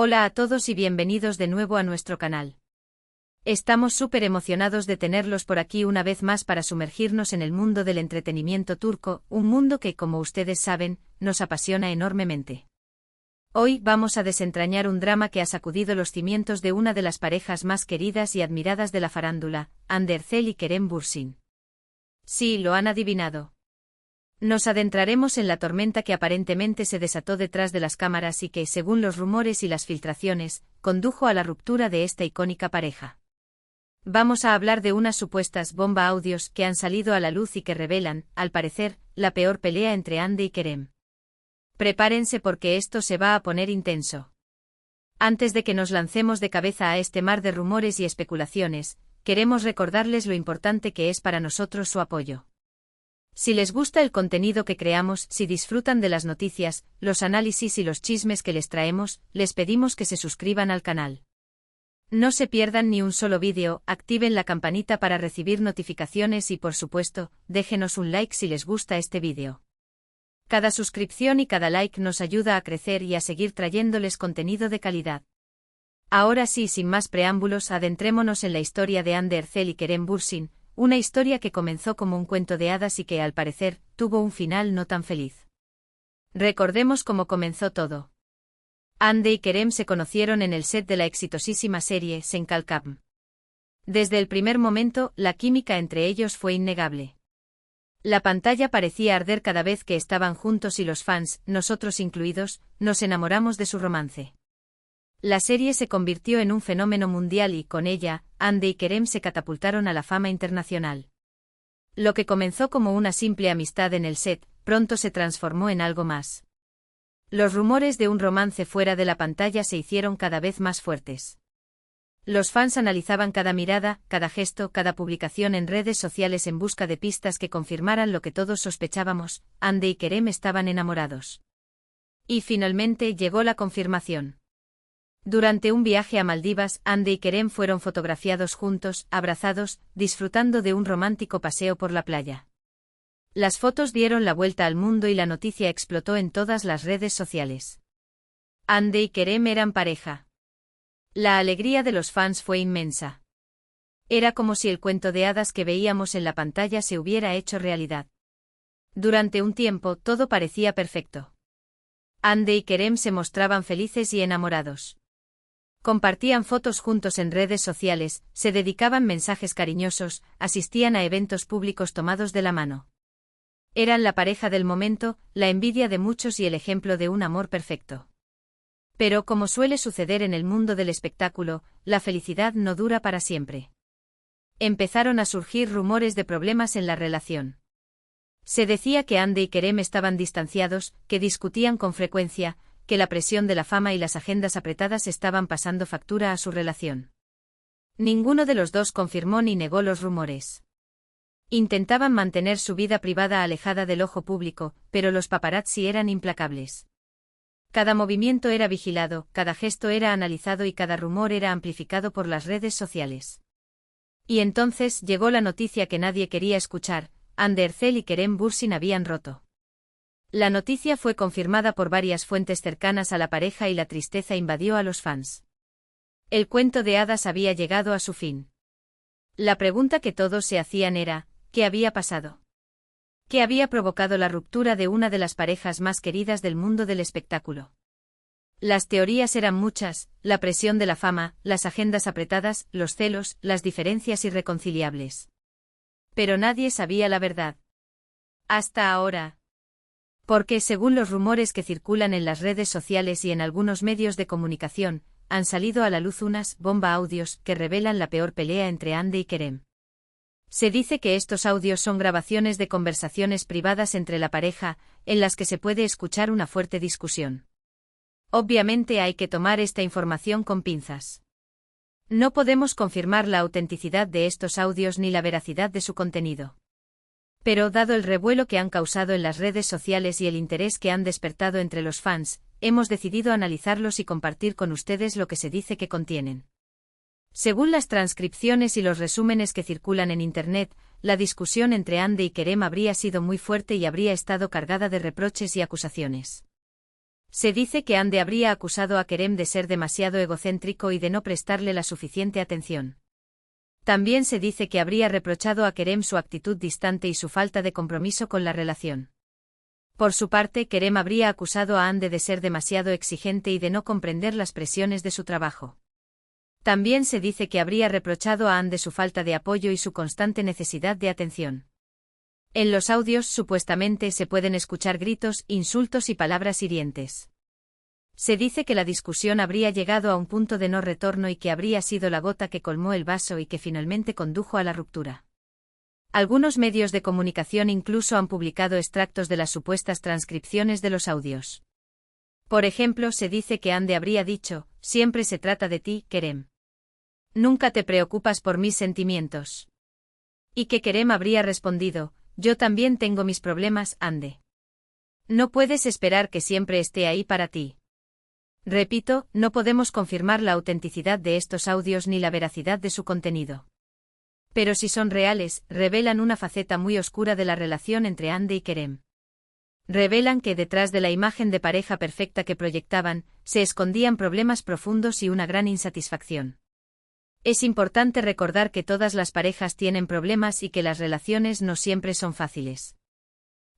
Hola a todos y bienvenidos de nuevo a nuestro canal. Estamos súper emocionados de tenerlos por aquí una vez más para sumergirnos en el mundo del entretenimiento turco, un mundo que, como ustedes saben, nos apasiona enormemente. Hoy vamos a desentrañar un drama que ha sacudido los cimientos de una de las parejas más queridas y admiradas de la farándula, Hande Erçel y Kerem Bürsin. Sí, lo han adivinado. Nos adentraremos en la tormenta que aparentemente se desató detrás de las cámaras y que, según los rumores y las filtraciones, condujo a la ruptura de esta icónica pareja. Vamos a hablar de unas supuestas bomba audios que han salido a la luz y que revelan, al parecer, la peor pelea entre Hande y Kerem. Prepárense porque esto se va a poner intenso. Antes de que nos lancemos de cabeza a este mar de rumores y especulaciones, queremos recordarles lo importante que es para nosotros su apoyo. Si les gusta el contenido que creamos, si disfrutan de las noticias, los análisis y los chismes que les traemos, les pedimos que se suscriban al canal. No se pierdan ni un solo vídeo, activen la campanita para recibir notificaciones y, por supuesto, déjenos un like si les gusta este vídeo. Cada suscripción y cada like nos ayuda a crecer y a seguir trayéndoles contenido de calidad. Ahora sí, sin más preámbulos, adentrémonos en la historia de Hande Erçel y Kerem Bürsin, una historia que comenzó como un cuento de hadas y que, al parecer, tuvo un final no tan feliz. Recordemos cómo comenzó todo. Hande y Kerem se conocieron en el set de la exitosísima serie Sen Kalkam. Desde el primer momento, la química entre ellos fue innegable. La pantalla parecía arder cada vez que estaban juntos y los fans, nosotros incluidos, nos enamoramos de su romance. La serie se convirtió en un fenómeno mundial y, con ella, Hande y Kerem se catapultaron a la fama internacional. Lo que comenzó como una simple amistad en el set, pronto se transformó en algo más. Los rumores de un romance fuera de la pantalla se hicieron cada vez más fuertes. Los fans analizaban cada mirada, cada gesto, cada publicación en redes sociales en busca de pistas que confirmaran lo que todos sospechábamos: Hande y Kerem estaban enamorados. Y finalmente llegó la confirmación. Durante un viaje a Maldivas, Hande y Kerem fueron fotografiados juntos, abrazados, disfrutando de un romántico paseo por la playa. Las fotos dieron la vuelta al mundo y la noticia explotó en todas las redes sociales. Hande y Kerem eran pareja. La alegría de los fans fue inmensa. Era como si el cuento de hadas que veíamos en la pantalla se hubiera hecho realidad. Durante un tiempo todo parecía perfecto. Hande y Kerem se mostraban felices y enamorados. Compartían fotos juntos en redes sociales, se dedicaban mensajes cariñosos, asistían a eventos públicos tomados de la mano. Eran la pareja del momento, la envidia de muchos y el ejemplo de un amor perfecto. Pero, como suele suceder en el mundo del espectáculo, la felicidad no dura para siempre. Empezaron a surgir rumores de problemas en la relación. Se decía que Hande y Kerem estaban distanciados, que discutían con frecuencia, que la presión de la fama y las agendas apretadas estaban pasando factura a su relación. Ninguno de los dos confirmó ni negó los rumores. Intentaban mantener su vida privada alejada del ojo público, pero los paparazzi eran implacables. Cada movimiento era vigilado, cada gesto era analizado y cada rumor era amplificado por las redes sociales. Y entonces llegó la noticia que nadie quería escuchar: Hande Erçel y Kerem Bürsin habían roto. La noticia fue confirmada por varias fuentes cercanas a la pareja y la tristeza invadió a los fans. El cuento de hadas había llegado a su fin. La pregunta que todos se hacían era: ¿qué había pasado? ¿Qué había provocado la ruptura de una de las parejas más queridas del mundo del espectáculo? Las teorías eran muchas: la presión de la fama, las agendas apretadas, los celos, las diferencias irreconciliables. Pero nadie sabía la verdad. Hasta ahora. Porque, según los rumores que circulan en las redes sociales y en algunos medios de comunicación, han salido a la luz unas bomba audios que revelan la peor pelea entre Hande y Kerem. Se dice que estos audios son grabaciones de conversaciones privadas entre la pareja, en las que se puede escuchar una fuerte discusión. Obviamente hay que tomar esta información con pinzas. No podemos confirmar la autenticidad de estos audios ni la veracidad de su contenido. Pero, dado el revuelo que han causado en las redes sociales y el interés que han despertado entre los fans, hemos decidido analizarlos y compartir con ustedes lo que se dice que contienen. Según las transcripciones y los resúmenes que circulan en Internet, la discusión entre Hande y Kerem habría sido muy fuerte y habría estado cargada de reproches y acusaciones. Se dice que Ande habría acusado a Kerem de ser demasiado egocéntrico y de no prestarle la suficiente atención. También se dice que habría reprochado a Kerem su actitud distante y su falta de compromiso con la relación. Por su parte, Kerem habría acusado a Ande de ser demasiado exigente y de no comprender las presiones de su trabajo. También se dice que habría reprochado a Ande su falta de apoyo y su constante necesidad de atención. En los audios supuestamente se pueden escuchar gritos, insultos y palabras hirientes. Se dice que la discusión habría llegado a un punto de no retorno y que habría sido la gota que colmó el vaso y que finalmente condujo a la ruptura. Algunos medios de comunicación incluso han publicado extractos de las supuestas transcripciones de los audios. Por ejemplo, se dice que Ande habría dicho: «Siempre se trata de ti, Kerem. Nunca te preocupas por mis sentimientos». Y que Kerem habría respondido: «Yo también tengo mis problemas, Ande. No puedes esperar que siempre esté ahí para ti». Repito, no podemos confirmar la autenticidad de estos audios ni la veracidad de su contenido. Pero si son reales, revelan una faceta muy oscura de la relación entre Ande y Kerem. Revelan que detrás de la imagen de pareja perfecta que proyectaban, se escondían problemas profundos y una gran insatisfacción. Es importante recordar que todas las parejas tienen problemas y que las relaciones no siempre son fáciles.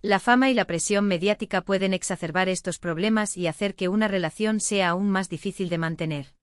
La fama y la presión mediática pueden exacerbar estos problemas y hacer que una relación sea aún más difícil de mantener.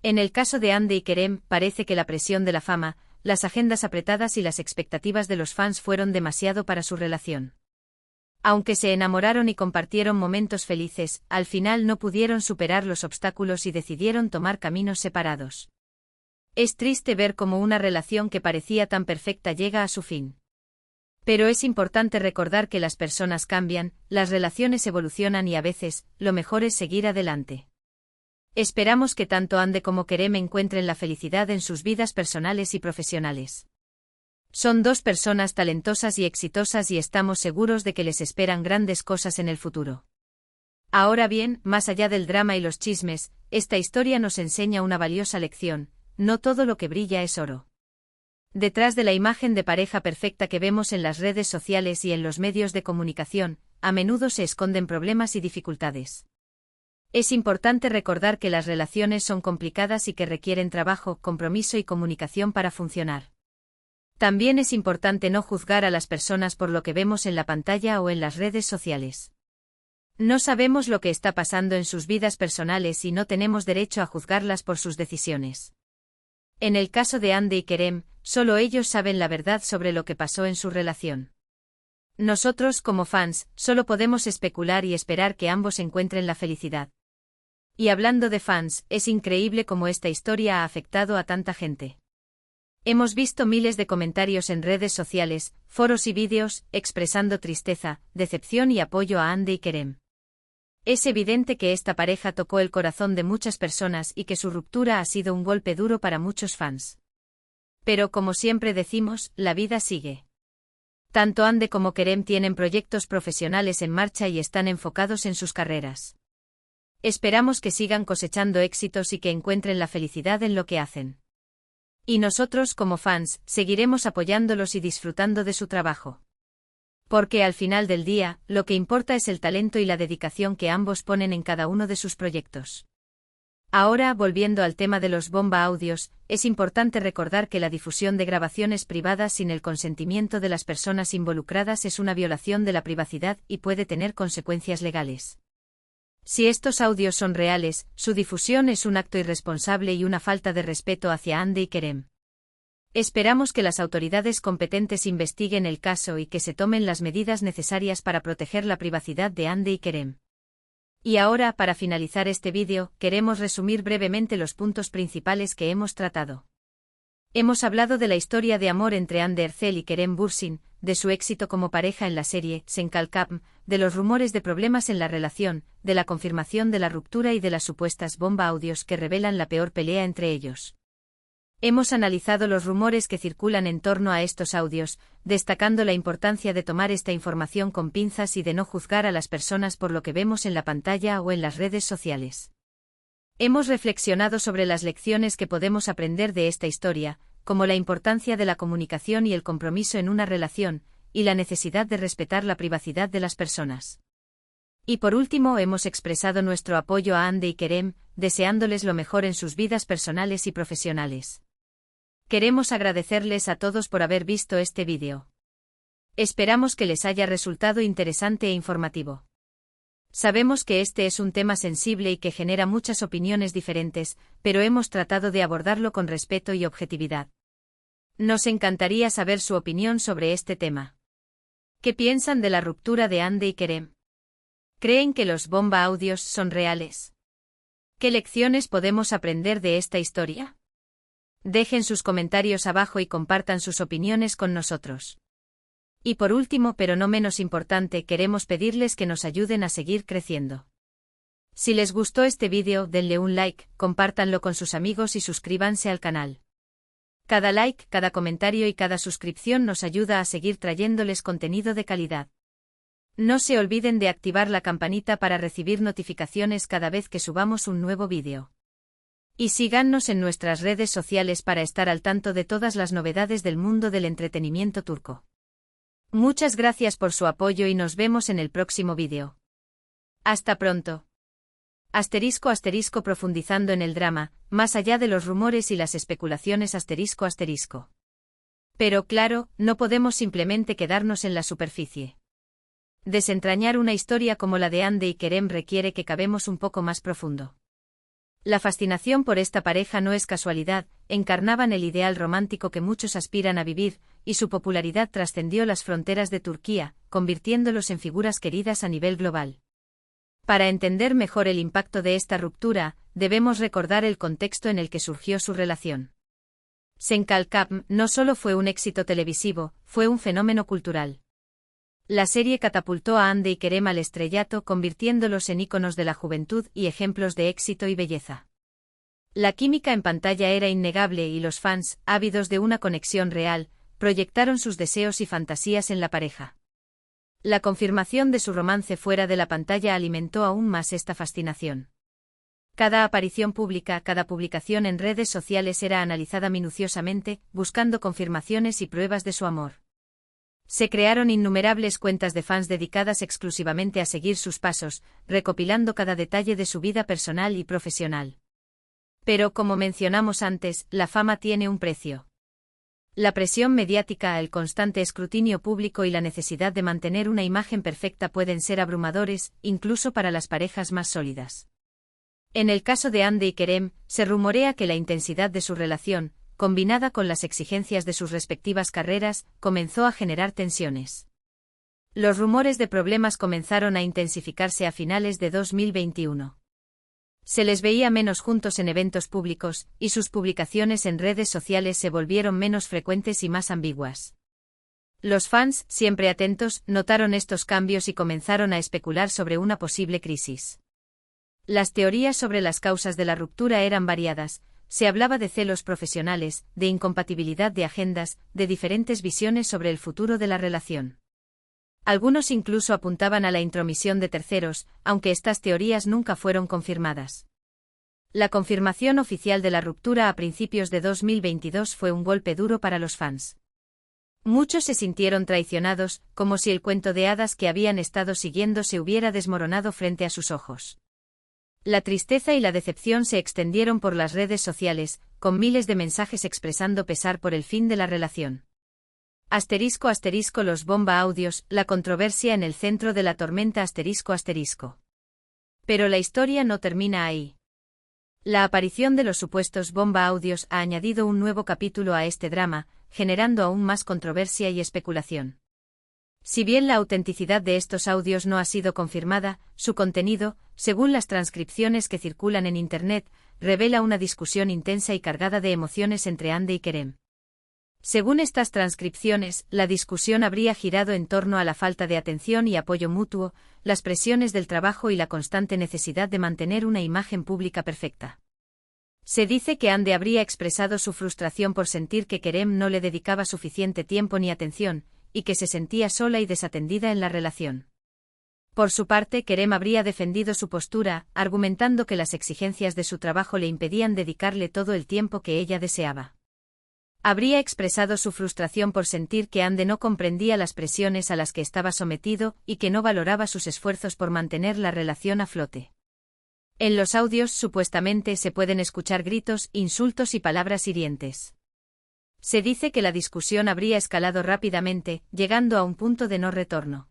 En el caso de Ande y Kerem, parece que la presión de la fama, las agendas apretadas y las expectativas de los fans fueron demasiado para su relación. Aunque se enamoraron y compartieron momentos felices, al final no pudieron superar los obstáculos y decidieron tomar caminos separados. Es triste ver cómo una relación que parecía tan perfecta llega a su fin. Pero es importante recordar que las personas cambian, las relaciones evolucionan y a veces, lo mejor es seguir adelante. Esperamos que tanto Ande como Kerem encuentren la felicidad en sus vidas personales y profesionales. Son dos personas talentosas y exitosas y estamos seguros de que les esperan grandes cosas en el futuro. Ahora bien, más allá del drama y los chismes, esta historia nos enseña una valiosa lección: no todo lo que brilla es oro. Detrás de la imagen de pareja perfecta que vemos en las redes sociales y en los medios de comunicación, a menudo se esconden problemas y dificultades. Es importante recordar que las relaciones son complicadas y que requieren trabajo, compromiso y comunicación para funcionar. También es importante no juzgar a las personas por lo que vemos en la pantalla o en las redes sociales. No sabemos lo que está pasando en sus vidas personales y no tenemos derecho a juzgarlas por sus decisiones. En el caso de Ande y Kerem, solo ellos saben la verdad sobre lo que pasó en su relación. Nosotros, como fans, solo podemos especular y esperar que ambos encuentren la felicidad. Y hablando de fans, es increíble cómo esta historia ha afectado a tanta gente. Hemos visto miles de comentarios en redes sociales, foros y vídeos, expresando tristeza, decepción y apoyo a Ande y Kerem. Es evidente que esta pareja tocó el corazón de muchas personas y que su ruptura ha sido un golpe duro para muchos fans. Pero como siempre decimos, la vida sigue. Tanto Ande como Kerem tienen proyectos profesionales en marcha y están enfocados en sus carreras. Esperamos que sigan cosechando éxitos y que encuentren la felicidad en lo que hacen. Y nosotros, como fans, seguiremos apoyándolos y disfrutando de su trabajo. Porque al final del día, lo que importa es el talento y la dedicación que ambos ponen en cada uno de sus proyectos. Ahora, volviendo al tema de los bomba audios, es importante recordar que la difusión de grabaciones privadas sin el consentimiento de las personas involucradas es una violación de la privacidad y puede tener consecuencias legales. Si estos audios son reales, su difusión es un acto irresponsable y una falta de respeto hacia Ande y Kerem. Esperamos que las autoridades competentes investiguen el caso y que se tomen las medidas necesarias para proteger la privacidad de Ande y Kerem. Y ahora, para finalizar este vídeo, queremos resumir brevemente los puntos principales que hemos tratado. Hemos hablado de la historia de amor entre Ande Erçel y Kerem Bürsin, de su éxito como pareja en la serie Sen Kalkam, de los rumores de problemas en la relación, de la confirmación de la ruptura y de las supuestas bomba audios que revelan la peor pelea entre ellos. Hemos analizado los rumores que circulan en torno a estos audios, destacando la importancia de tomar esta información con pinzas y de no juzgar a las personas por lo que vemos en la pantalla o en las redes sociales. Hemos reflexionado sobre las lecciones que podemos aprender de esta historia, como la importancia de la comunicación y el compromiso en una relación, y la necesidad de respetar la privacidad de las personas. Y por último hemos expresado nuestro apoyo a Hande y Kerem, deseándoles lo mejor en sus vidas personales y profesionales. Queremos agradecerles a todos por haber visto este vídeo. Esperamos que les haya resultado interesante e informativo. Sabemos que este es un tema sensible y que genera muchas opiniones diferentes, pero hemos tratado de abordarlo con respeto y objetividad. Nos encantaría saber su opinión sobre este tema. ¿Qué piensan de la ruptura de Hande y Kerem? ¿Creen que los bomba audios son reales? ¿Qué lecciones podemos aprender de esta historia? Dejen sus comentarios abajo y compartan sus opiniones con nosotros. Y por último, pero no menos importante, queremos pedirles que nos ayuden a seguir creciendo. Si les gustó este vídeo, denle un like, compártanlo con sus amigos y suscríbanse al canal. Cada like, cada comentario y cada suscripción nos ayuda a seguir trayéndoles contenido de calidad. No se olviden de activar la campanita para recibir notificaciones cada vez que subamos un nuevo vídeo. Y síganos en nuestras redes sociales para estar al tanto de todas las novedades del mundo del entretenimiento turco. Muchas gracias por su apoyo y nos vemos en el próximo vídeo. Hasta pronto. *** profundizando en el drama, más allá de los rumores y las especulaciones ***. Pero claro, no podemos simplemente quedarnos en la superficie. Desentrañar una historia como la de Hande y Kerem requiere que cavemos un poco más profundo. La fascinación por esta pareja no es casualidad, encarnaban el ideal romántico que muchos aspiran a vivir, y su popularidad trascendió las fronteras de Turquía, convirtiéndolos en figuras queridas a nivel global. Para entender mejor el impacto de esta ruptura, debemos recordar el contexto en el que surgió su relación. Senkalkam no solo fue un éxito televisivo, fue un fenómeno cultural. La serie catapultó a Hande y Kerem al estrellato, convirtiéndolos en íconos de la juventud y ejemplos de éxito y belleza. La química en pantalla era innegable y los fans, ávidos de una conexión real, proyectaron sus deseos y fantasías en la pareja. La confirmación de su romance fuera de la pantalla alimentó aún más esta fascinación. Cada aparición pública, cada publicación en redes sociales era analizada minuciosamente, buscando confirmaciones y pruebas de su amor. Se crearon innumerables cuentas de fans dedicadas exclusivamente a seguir sus pasos, recopilando cada detalle de su vida personal y profesional. Pero como mencionamos antes, la fama tiene un precio. La presión mediática, el constante escrutinio público y la necesidad de mantener una imagen perfecta pueden ser abrumadores, incluso para las parejas más sólidas. En el caso de Hande y Kerem, se rumorea que la intensidad de su relación, combinada con las exigencias de sus respectivas carreras, comenzó a generar tensiones. Los rumores de problemas comenzaron a intensificarse a finales de 2021. Se les veía menos juntos en eventos públicos, y sus publicaciones en redes sociales se volvieron menos frecuentes y más ambiguas. Los fans, siempre atentos, notaron estos cambios y comenzaron a especular sobre una posible crisis. Las teorías sobre las causas de la ruptura eran variadas. Se hablaba de celos profesionales, de incompatibilidad de agendas, de diferentes visiones sobre el futuro de la relación. Algunos incluso apuntaban a la intromisión de terceros, aunque estas teorías nunca fueron confirmadas. La confirmación oficial de la ruptura a principios de 2022 fue un golpe duro para los fans. Muchos se sintieron traicionados, como si el cuento de hadas que habían estado siguiendo se hubiera desmoronado frente a sus ojos. La tristeza y la decepción se extendieron por las redes sociales, con miles de mensajes expresando pesar por el fin de la relación. *** Los bomba audios, la controversia en el centro de la tormenta ***. Pero la historia no termina ahí. La aparición de los supuestos bomba audios ha añadido un nuevo capítulo a este drama, generando aún más controversia y especulación. Si bien la autenticidad de estos audios no ha sido confirmada, su contenido, según las transcripciones que circulan en Internet, revela una discusión intensa y cargada de emociones entre Hande y Kerem. Según estas transcripciones, la discusión habría girado en torno a la falta de atención y apoyo mutuo, las presiones del trabajo y la constante necesidad de mantener una imagen pública perfecta. Se dice que Hande habría expresado su frustración por sentir que Kerem no le dedicaba suficiente tiempo ni atención, y que se sentía sola y desatendida en la relación. Por su parte, Kerem habría defendido su postura, argumentando que las exigencias de su trabajo le impedían dedicarle todo el tiempo que ella deseaba. Habría expresado su frustración por sentir que Ande no comprendía las presiones a las que estaba sometido y que no valoraba sus esfuerzos por mantener la relación a flote. En los audios supuestamente se pueden escuchar gritos, insultos y palabras hirientes. Se dice que la discusión habría escalado rápidamente, llegando a un punto de no retorno.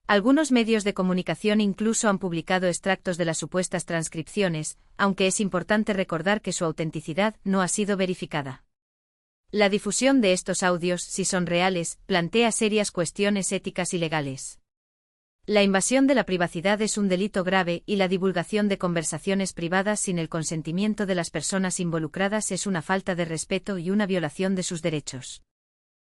Algunos medios de comunicación incluso han publicado extractos de las supuestas transcripciones, aunque es importante recordar que su autenticidad no ha sido verificada. La difusión de estos audios, si son reales, plantea serias cuestiones éticas y legales. La invasión de la privacidad es un delito grave y la divulgación de conversaciones privadas sin el consentimiento de las personas involucradas es una falta de respeto y una violación de sus derechos.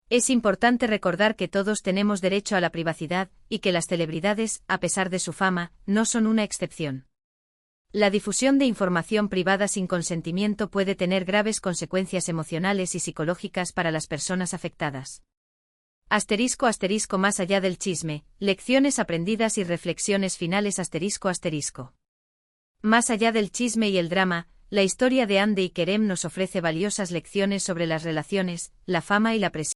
Es importante recordar que todos tenemos derecho a la privacidad y que las celebridades, a pesar de su fama, no son una excepción. La difusión de información privada sin consentimiento puede tener graves consecuencias emocionales y psicológicas para las personas afectadas. *** Más allá del chisme, lecciones aprendidas y reflexiones finales ***. Más allá del chisme y el drama, la historia de Ande y Kerem nos ofrece valiosas lecciones sobre las relaciones, la fama y la presión.